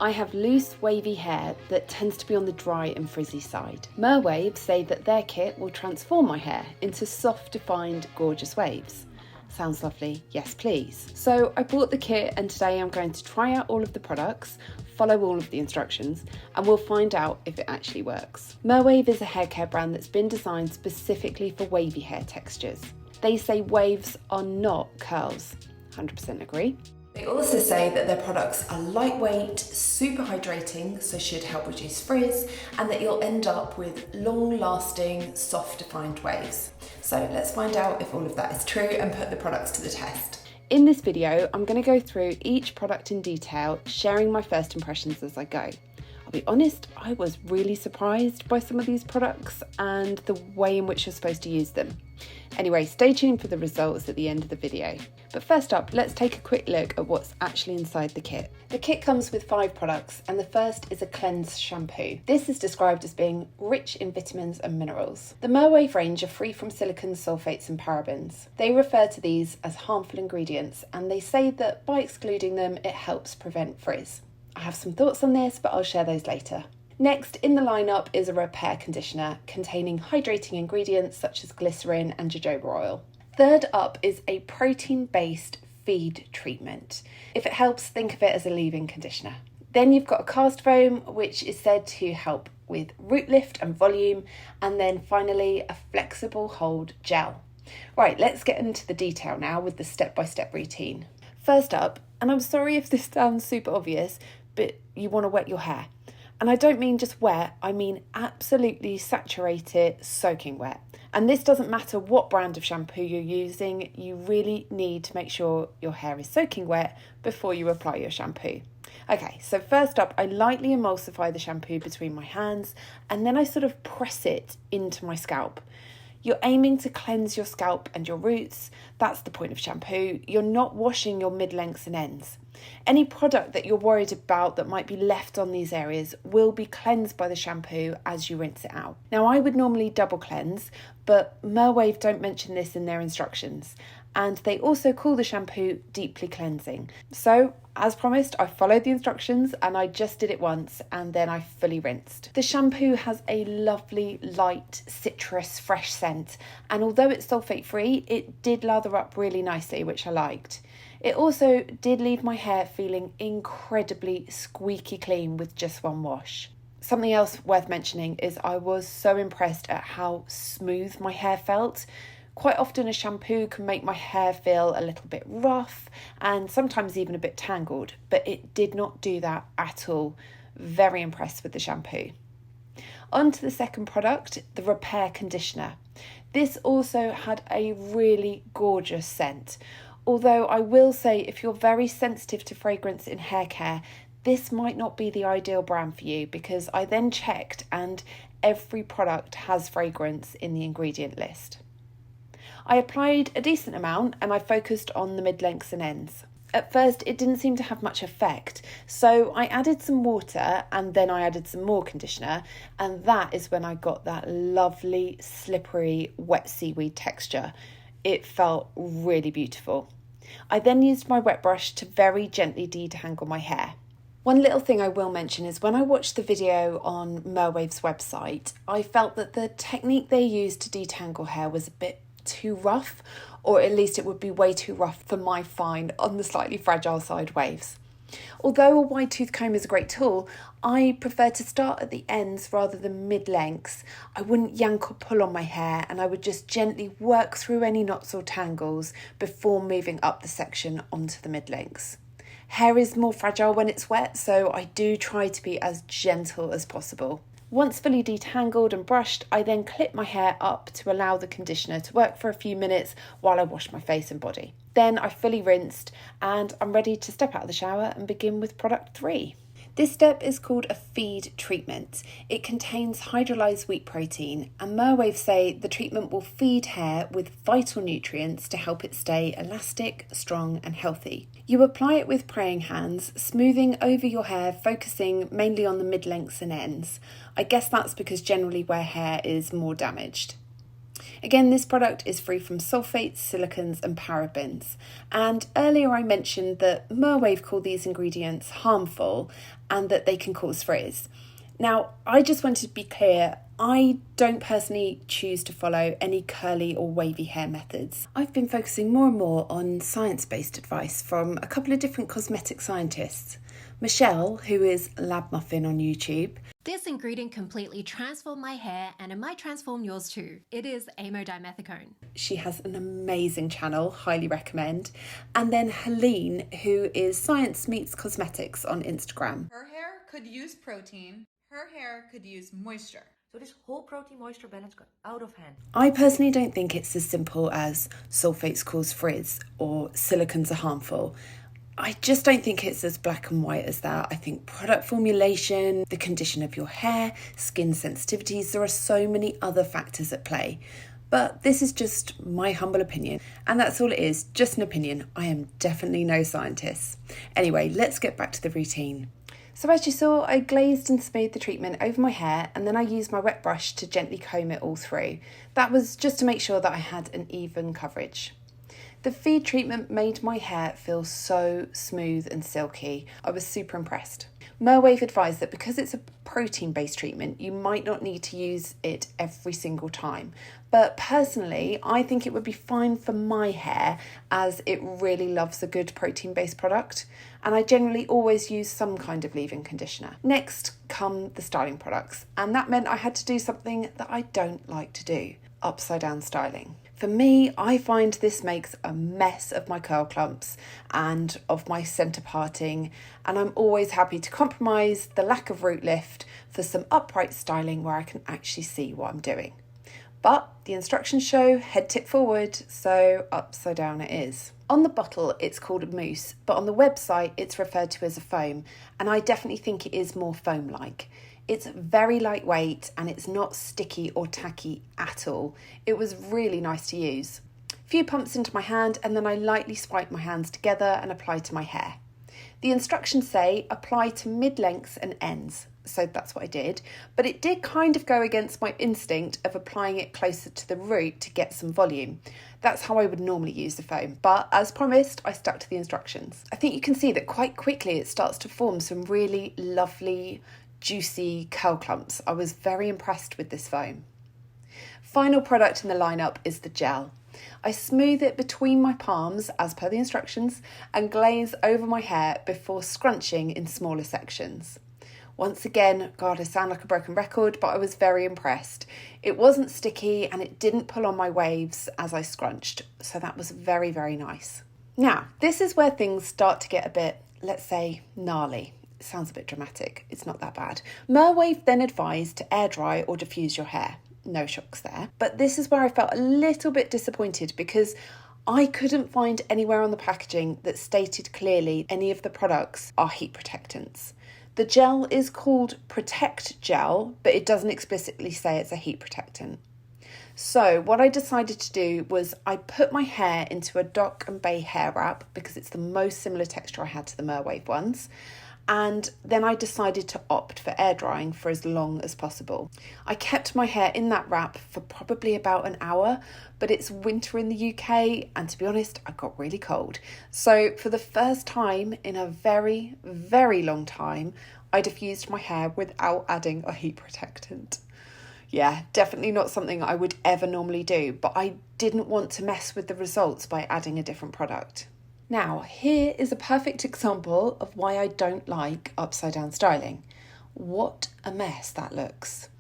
I have loose, wavy hair that tends to be on the dry and frizzy side. Merwave say that their kit will transform my hair into soft, defined, gorgeous waves. Sounds lovely, yes please. So I bought the kit and today I'm going to try out all of the products, follow all of the instructions, and we'll find out if it actually works. Merwave is a hair care brand that's been designed specifically for wavy hair textures. They say waves are not curls. 100% agree. They also say that their products are lightweight, super hydrating, so should help reduce frizz, and that you'll end up with long-lasting, soft defined waves. So let's find out if all of that is true and put the products to the test. In this video, I'm going to go through each product in detail, sharing my first impressions as I go. I'll be honest, I was really surprised by some of these products and the way in which you're supposed to use them. Anyway, stay tuned for the results at the end of the video. But first up, let's take a quick look at what's actually inside the kit. The kit comes with 5 products, and the first is a cleanse shampoo. This is described as being rich in vitamins and minerals. The Merwave range are free from silicons, sulfates and parabens. They refer to these as harmful ingredients, and they say that by excluding them, it helps prevent frizz. I have some thoughts on this, but I'll share those later. Next in the lineup is a repair conditioner containing hydrating ingredients such as glycerin and jojoba oil. Third up is a protein-based feed treatment. If it helps, think of it as a leave-in conditioner. Then you've got a cast foam, which is said to help with root lift and volume, and then finally a flexible hold gel. Right, let's get into the detail now with the step-by-step routine. First up, and I'm sorry if this sounds super obvious, but you want to wet your hair. And I don't mean just wet, I mean absolutely saturate it, soaking wet. And this doesn't matter what brand of shampoo you're using, you really need to make sure your hair is soaking wet before you apply your shampoo. Okay, so first up, I lightly emulsify the shampoo between my hands and then I sort of press it into my scalp. You're aiming to cleanse your scalp and your roots. That's the point of shampoo. You're not washing your mid-lengths and ends. Any product that you're worried about that might be left on these areas will be cleansed by the shampoo as you rinse it out. Now, I would normally double cleanse, but Merwave don't mention this in their instructions. And they also call the shampoo deeply cleansing. So, as promised, I followed the instructions and I just did it once and then I fully rinsed. The shampoo has a lovely, light, citrus, fresh scent. And although it's sulfate free, it did lather up really nicely, which I liked. It also did leave my hair feeling incredibly squeaky clean with just one wash. Something else worth mentioning is I was so impressed at how smooth my hair felt. Quite often a shampoo can make my hair feel a little bit rough and sometimes even a bit tangled, but it did not do that at all. Very impressed with the shampoo. On to the second product, the repair conditioner. This also had a really gorgeous scent. Although I will say if you're very sensitive to fragrance in hair care, this might not be the ideal brand for you because I then checked and every product has fragrance in the ingredient list. I applied a decent amount and I focused on the mid-lengths and ends. At first it didn't seem to have much effect, so I added some water and then I added some more conditioner, and that is when I got that lovely slippery wet seaweed texture. It felt really beautiful. I then used my wet brush to very gently detangle my hair. One little thing I will mention is when I watched the video on Merwave's website, I felt that the technique they used to detangle hair was a bit too rough, or at least it would be way too rough for my fine on the slightly fragile side waves. Although a wide tooth comb is a great tool, I prefer to start at the ends rather than mid-lengths. I wouldn't yank or pull on my hair and I would just gently work through any knots or tangles before moving up the section onto the mid-lengths. Hair is more fragile when it's wet, so I do try to be as gentle as possible. Once fully detangled and brushed, I then clip my hair up to allow the conditioner to work for a few minutes while I wash my face and body. Then I fully rinsed and I'm ready to step out of the shower and begin with product 3. This step is called a feed treatment. It contains hydrolyzed wheat protein, and Merwave say the treatment will feed hair with vital nutrients to help it stay elastic, strong and healthy. You apply it with praying hands, smoothing over your hair, focusing mainly on the mid-lengths and ends. I guess that's because generally where hair is more damaged. Again, this product is free from sulfates, silicons and parabens. And earlier I mentioned that Merwave call these ingredients harmful and that they can cause frizz. Now, I just wanted to be clear, I don't personally choose to follow any curly or wavy hair methods. I've been focusing more and more on science-based advice from a couple of different cosmetic scientists. Michelle, who is Lab Muffin on YouTube. This ingredient completely transformed my hair and it might transform yours too. It is amodimethicone. She has an amazing channel, highly recommend. And then Helene, who is Science Meets Cosmetics on Instagram. Her hair could use protein. Her hair could use moisture. So this whole protein moisture balance got out of hand. I personally don't think it's as simple as sulfates cause frizz or silicons are harmful. I just don't think it's as black and white as that. I think product formulation, the condition of your hair, skin sensitivities, there are so many other factors at play. But this is just my humble opinion. And that's all it is, just an opinion. I am definitely no scientist. Anyway, let's get back to the routine. So as you saw, I glazed and smoothed the treatment over my hair and then I used my wet brush to gently comb it all through. That was just to make sure that I had an even coverage. The feed treatment made my hair feel so smooth and silky. I was super impressed. Merwave advised that because it's a protein-based treatment, you might not need to use it every single time. But personally, I think it would be fine for my hair as it really loves a good protein-based product. And I generally always use some kind of leave-in conditioner. Next come the styling products. And that meant I had to do something that I don't like to do, upside down styling. For me, I find this makes a mess of my curl clumps and of my centre parting, and I'm always happy to compromise the lack of root lift for some upright styling where I can actually see what I'm doing. But the instructions show head tip forward, so upside down it is. On the bottle, it's called Mousse, but on the website, it's referred to as a foam, and I definitely think it is more foam-like. It's very lightweight and it's not sticky or tacky at all. It was really nice to use. A few pumps into my hand and then I lightly swipe my hands together and apply to my hair. The instructions say apply to mid-lengths and ends, so that's what I did, but it did kind of go against my instinct of applying it closer to the root to get some volume. That's how I would normally use the foam, but as promised, I stuck to the instructions. I think you can see that quite quickly it starts to form some really lovely juicy curl clumps. I was very impressed with this foam. Final product in the lineup is the gel. I smooth it between my palms as per the instructions and glaze over my hair before scrunching in smaller sections. Once again, God, I sound like a broken record, but I was very impressed. It wasn't sticky and it didn't pull on my waves as I scrunched, so that was very, very nice. Now, this is where things start to get a bit, let's say, gnarly. Sounds a bit dramatic, it's not that bad. Merwave then advised to air dry or diffuse your hair. No shocks there. But this is where I felt a little bit disappointed because I couldn't find anywhere on the packaging that stated clearly any of the products are heat protectants. The gel is called Protect Gel, but it doesn't explicitly say it's a heat protectant. So what I decided to do was I put my hair into a Dock and Bay hair wrap because it's the most similar texture I had to the Merwave ones. And then I decided to opt for air drying for as long as possible. I kept my hair in that wrap for probably about an hour, but it's winter in the UK and to be honest, I got really cold. So for the first time in a very, very long time, I diffused my hair without adding a heat protectant. Yeah, definitely not something I would ever normally do, but I didn't want to mess with the results by adding a different product. Now, here is a perfect example of why I don't like upside down styling. What a mess that looks.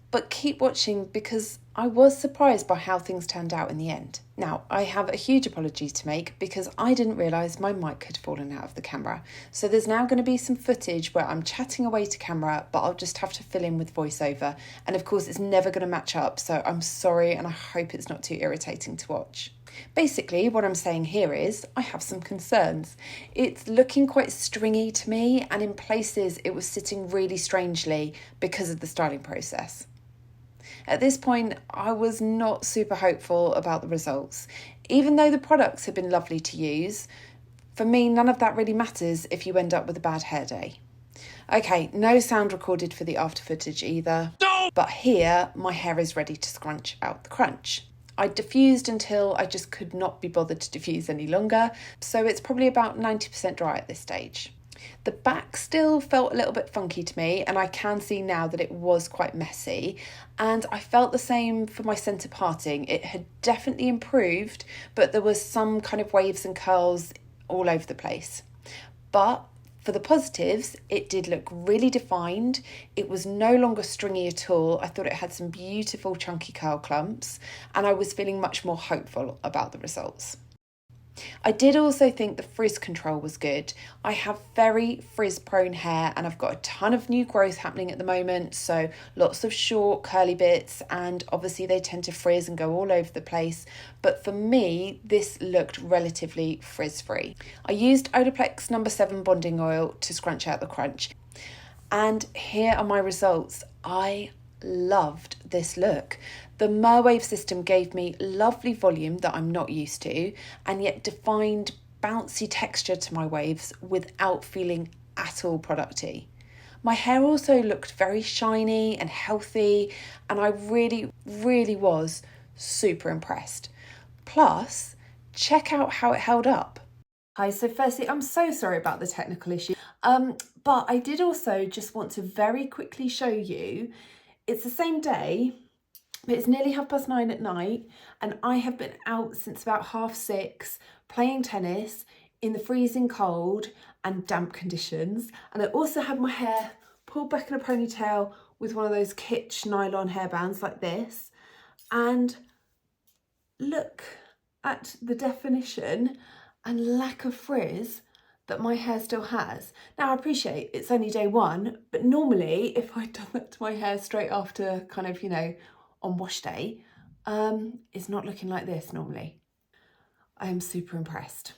But keep watching because I was surprised by how things turned out in the end. Now, I have a huge apology to make because I didn't realise my mic had fallen out of the camera. So there's now going to be some footage where I'm chatting away to camera, but I'll just have to fill in with voiceover. And of course, it's never going to match up. So I'm sorry and I hope it's not too irritating to watch. Basically, what I'm saying here is I have some concerns. It's looking quite stringy to me and in places it was sitting really strangely because of the styling process. At this point, I was not super hopeful about the results. Even though the products have been lovely to use, for me, none of that really matters if you end up with a bad hair day. Okay, no sound recorded for the after footage either. No! But here, my hair is ready to scrunch out the crunch. I diffused until I just could not be bothered to diffuse any longer, so it's probably about 90% dry at this stage. The back still felt a little bit funky to me, and I can see now that it was quite messy, and I felt the same for my centre parting. It had definitely improved, but there was some kind of waves and curls all over the place. But for the positives, it did look really defined. It was no longer stringy at all. I thought it had some beautiful chunky curl clumps, and I was feeling much more hopeful about the results. I did also think the frizz control was good. I have very frizz prone hair and I've got a ton of new growth happening at the moment, so lots of short curly bits, and obviously they tend to frizz and go all over the place, but for me this looked relatively frizz free. I used Olaplex No. 7 bonding oil to scrunch out the crunch, and here are my results. I loved this look. The Merwave system gave me lovely volume that I'm not used to, and yet defined bouncy texture to my waves without feeling at all producty. My hair also looked very shiny and healthy, and I really was super impressed. Plus, check out how it held up. Hi, so firstly, I'm so sorry about the technical issue, but I did also just want to very quickly show you, it's the same day, but it's nearly 9:30 at night, and I have been out since about 6:30 playing tennis in the freezing cold and damp conditions. And I also had my hair pulled back in a ponytail with one of those kitsch nylon hairbands like this. And look at the definition and lack of frizz that my hair still has. Now I appreciate it's only day one, but normally if I'd done that to my hair straight after kind of, on wash day, it's not looking like this normally. I am super impressed.